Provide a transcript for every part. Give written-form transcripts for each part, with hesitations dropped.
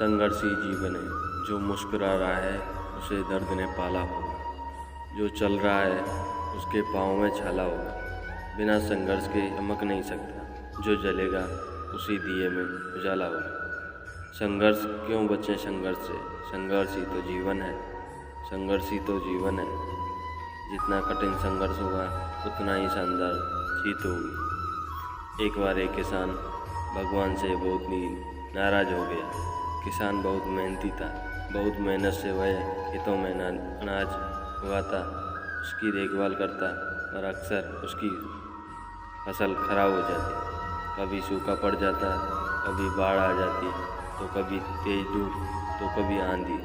संघर्षी जीवन है। जो मुस्कुरा रहा है उसे दर्द ने पाला होगा, जो चल रहा है उसके पाँव में छाला होगा। बिना संघर्ष के चमक नहीं सकता, जो जलेगा उसी दिए में उजाला होगा। संघर्ष क्यों बचें संघर्ष से, संघर्ष ही तो जीवन है, संघर्ष ही तो जीवन है। जितना कठिन संघर्ष होगा उतना ही शानदार जीत होगी। एक बार एक किसान भगवान से बहुत ही नाराज़ हो गया। किसान बहुत मेहनती था, बहुत मेहनत से वह खेतों में अनाज उगाता, उसकी देखभाल करता, और अक्सर उसकी फसल खराब हो जाती। कभी सूखा पड़ जाता, कभी बाढ़ आ जाती, तो कभी तेज धूप, तो कभी आंधी।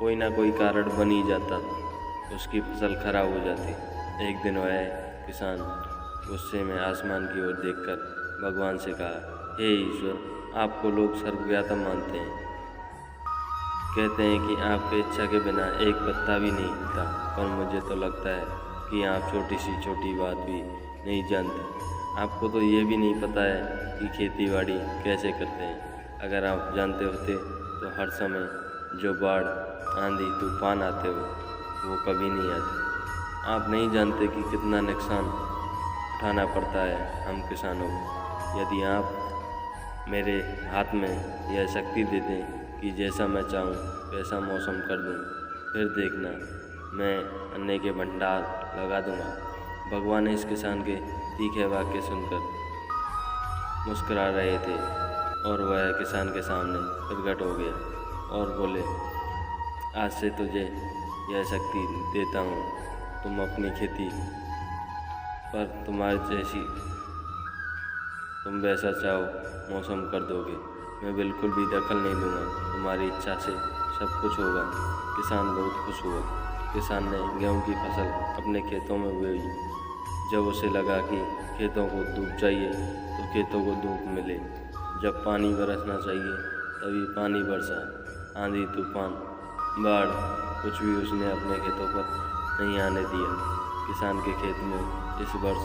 कोई ना कोई कारण बन ही जाता, उसकी फसल खराब हो जाती। एक दिन वह किसान गुस्से में आसमान की ओर देखकर भगवान से कहा, हे ईश्वर, आपको लोग सर्वज्ञाता मानते हैं, कहते हैं कि आपके इच्छा के बिना एक पत्ता भी नहीं हिलता, पर मुझे तो लगता है कि आप छोटी सी छोटी बात भी नहीं जानते। आपको तो ये भी नहीं पता है कि खेती बाड़ी कैसे करते हैं। अगर आप जानते होते तो हर समय जो बाढ़, आंधी, तूफान आते हो वो कभी नहीं आते। आप नहीं जानते कि कितना नुकसान उठाना पड़ता है हम किसानों को। यदि आप मेरे हाथ में यह शक्ति दे दें कि जैसा मैं चाहूँ वैसा मौसम कर दूँ, फिर देखना मैं अन्न के भंडार लगा दूँगा। भगवान इस किसान के तीखे वाक्य सुनकर मुस्कुरा रहे थे, और वह किसान के सामने प्रकट हो गया और बोले, आज से तुझे यह शक्ति देता हूँ, तुम अपनी खेती पर तुम्हारे जैसी तुम वैसा चाहो मौसम कर दोगे। मैं बिल्कुल भी दखल नहीं दूंगा, तुम्हारी इच्छा से सब कुछ होगा। किसान बहुत खुश हुआ। किसान ने गेहूं की फसल अपने खेतों में बोई। जब उसे लगा कि खेतों को धूप चाहिए तो खेतों को धूप मिले, जब पानी बरसना चाहिए तभी पानी बरसा। आंधी, तूफान, बाढ़, कुछ भी उसने अपने खेतों पर नहीं आने दिया। किसान के खेत में इस वर्ष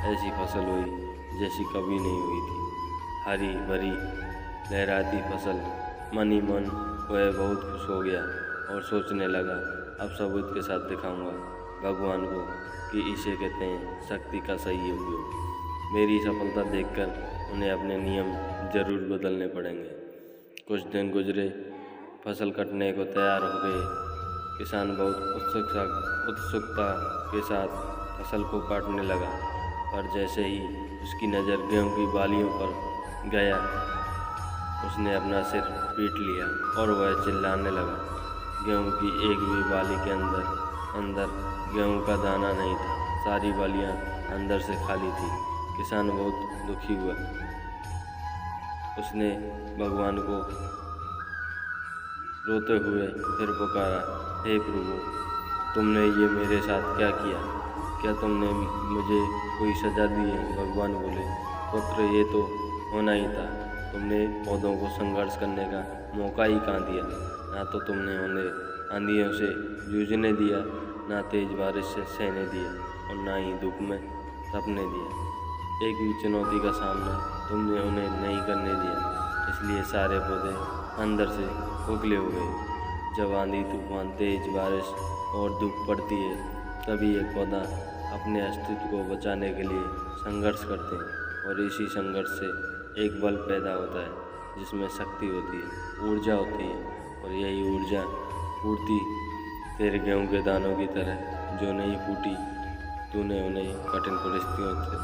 ऐसी फसल हुई जैसी कभी नहीं हुई थी। हरी भरी लहराती फसल। मन ही मन वह बहुत खुश हो गया और सोचने लगा, अब सबूत के साथ दिखाऊंगा भगवान को कि इसे कहते हैं शक्ति का सही उपयोग। मेरी सफलता देखकर उन्हें अपने नियम जरूर बदलने पड़ेंगे। कुछ दिन गुजरे, फसल कटने को तैयार हो गए। किसान बहुत उत्सुकता के साथ फसल को काटने लगा, पर जैसे ही उसकी नज़र गेहूं की बालियों पर गया, उसने अपना सिर पीट लिया और वह चिल्लाने लगा। गेहूं की एक भी बाली के अंदर गेहूं का दाना नहीं था। सारी बालियां अंदर से खाली थी। किसान बहुत दुखी हुआ। उसने भगवान को रोते हुए फिर पुकारा, हे प्रभु, तुमने ये मेरे साथ क्या किया? क्या तुमने मुझे कोई सज़ा दी है? भगवान बोले, पुत्र, ये तो होना ही था। तुमने पौधों को संघर्ष करने का मौका ही कहाँ दिया? ना तो तुमने उन्हें आंधियों से जूझने दिया, ना तेज बारिश से सहने दिया, और ना ही धूप में तपने दिया। एक भी चुनौती का सामना तुमने उन्हें नहीं करने दिया, इसलिए सारे पौधे अंदर से खोखले हो गए। जब आंधी, तूफान, तेज बारिश और धूप पड़ती है, तभी एक पौधा अपने अस्तित्व को बचाने के लिए संघर्ष करते हैं, और इसी संघर्ष से एक बल पैदा होता है जिसमें शक्ति होती है, ऊर्जा होती है। और यही ऊर्जा फूटती तेरे गेहूं के दानों की तरह जो नहीं फूटी, तूने उन्हें कठिन परिस्थितियों से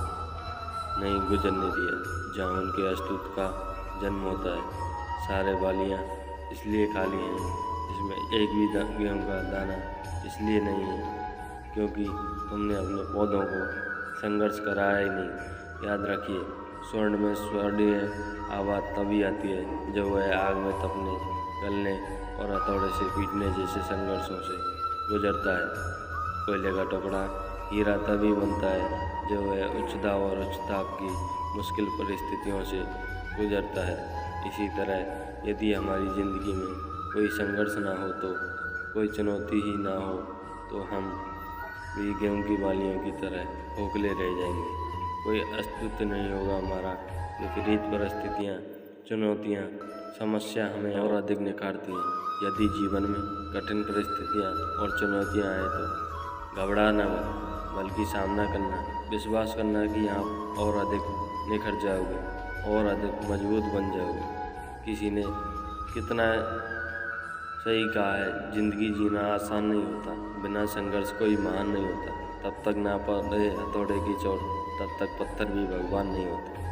नहीं गुजरने दिया, जहाँ उनके अस्तित्व का जन्म होता है। सारे बालियाँ इसलिए खाली हैं, इसमें एक भी गेहूं का दाना इसलिए नहीं है क्योंकि तुमने अपने पौधों को संघर्ष कराया ही नहीं। याद रखिए, स्वर्ण में स्वर्णीय आवाज़ तभी आती है जब वह आग में तपने, गलने और हथौड़े से पीटने जैसे संघर्षों से गुजरता है। कोयले का टुकड़ा हीरा तभी बनता है जब वह उच्च दाब और उच्च ताप की मुश्किल परिस्थितियों से गुजरता है। इसी तरह यदि हमारी ज़िंदगी में कोई संघर्ष ना हो, तो कोई चुनौती ही ना हो, तो हम भी गेहूं की बालियों की तरह खोखले रह जाएंगे। कोई अस्तित्व नहीं होगा हमारा। विपरीत परिस्थितियाँ, चुनौतियाँ समस्या हमें और अधिक निखारती है। यदि जीवन में कठिन परिस्थितियाँ और चुनौतियाँ आए तो घबराना मत, बल्कि सामना करना, विश्वास करना कि आप और अधिक निखर जाओगे और अधिक मजबूत बन जाओगे। किसी ने कितना सही कहा है, जिंदगी जीना आसान नहीं होता, बिना संघर्ष कोई महान नहीं होता। तब तक ना पड़े हथौड़े की चोट, तब तक पत्थर भी भगवान नहीं होते।